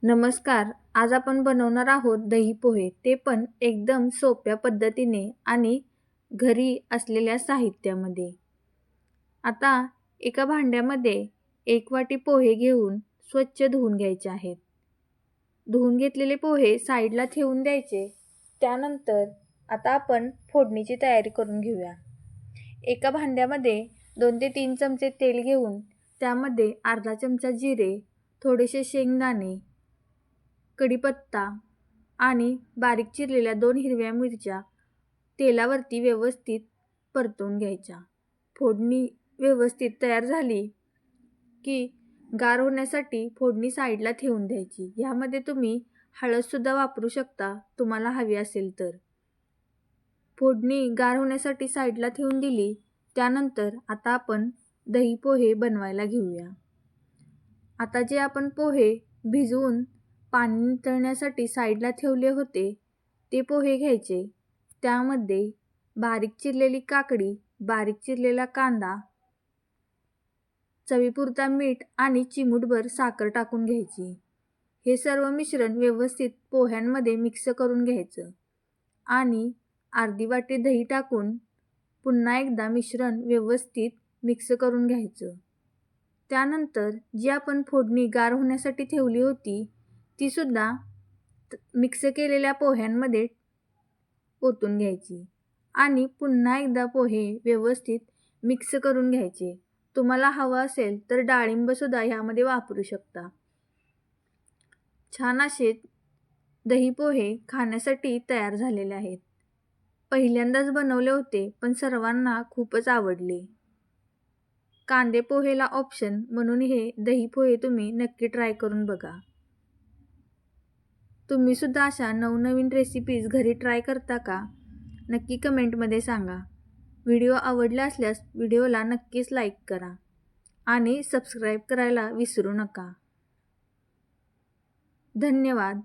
नमस्कार. आज आपण बनवणार आहोत दही पोहे, ते पण एकदम सोप्या पद्धतीने आणि घरी असलेल्या साहित्यामध्ये. आता एका भांड्यामध्ये 1 वाटी पोहे घेऊन स्वच्छ धुवून घ्यायचे आहेत. धुवून घेतलेले पोहे साईडला ठेवून द्यायचे. त्यानंतर आता आपण फोडणीची तयारी करून घेऊया. एका भांड्यामध्ये 2 ते 3 चमचे तेल घेऊन त्यामध्ये अर्धा चमचा जिरे, थोडेसे शेंगदाणे, कढीपत्ता आणि बारीक चिरलेल्या 2 हिरव्या मिरच्या तेलावरती व्यवस्थित परतवून घ्यायच्या. फोडणी व्यवस्थित तयार झाली की गार होण्यासाठी फोडणी साईडला ठेवून द्यायची. ह्यामध्ये तुम्ही हळदसुद्धा वापरू शकता तुम्हाला हवी असेल तर. फोडणी गार होण्यासाठी साईडला ठेवून दिली. त्यानंतर आता आपण दही पोहे बनवायला घेऊया. आता जे आपण पोहे भिजवून पाणी निथळण्यासाठी साईडला ठेवले होते ते पोहे घ्यायचे. त्यामध्ये बारीक चिरलेली काकडी, बारीक चिरलेला कांदा, चवीपुरता मीठ आणि चिमूटभर साखर टाकून घ्यायची. हे सर्व मिश्रण व्यवस्थित पोह्यांमध्ये मिक्स करून घ्यायचं आणि अर्धी वाटी दही टाकून पुन्हा एकदा मिश्रण व्यवस्थित मिक्स करून घ्यायचं. त्यानंतर जी आपण फोडणी गार होण्यासाठी ठेवली होती ती सुद्धा मिक्स केलेल्या पोह्यांमध्ये ओतून घ्यायची आणि पुन्हा एकदा पोहे व्यवस्थित मिक्स करून घ्यायचे. तुम्हाला हवं असेल तर डाळिंबसुद्धा ह्यामध्ये वापरू शकता. छान असे दही पोहे खाण्यासाठी तयार झालेले आहेत. पहिल्यांदाच बनवले होते पण सर्वांना खूपच आवडले. कांदे पोहेला ऑप्शन म्हणून हे दही पोहे तुम्ही नक्की ट्राय करून बघा. तुम्ही सुद्धा अशा नवनवीन रेसिपीज घरी ट्राय करता का? नक्की कमेंटमध्ये सांगा. व्हिडिओ आवडला असल्यास व्हिडिओला नक्कीच लाईक करा आणि सबस्क्राईब करायला विसरू नका. धन्यवाद.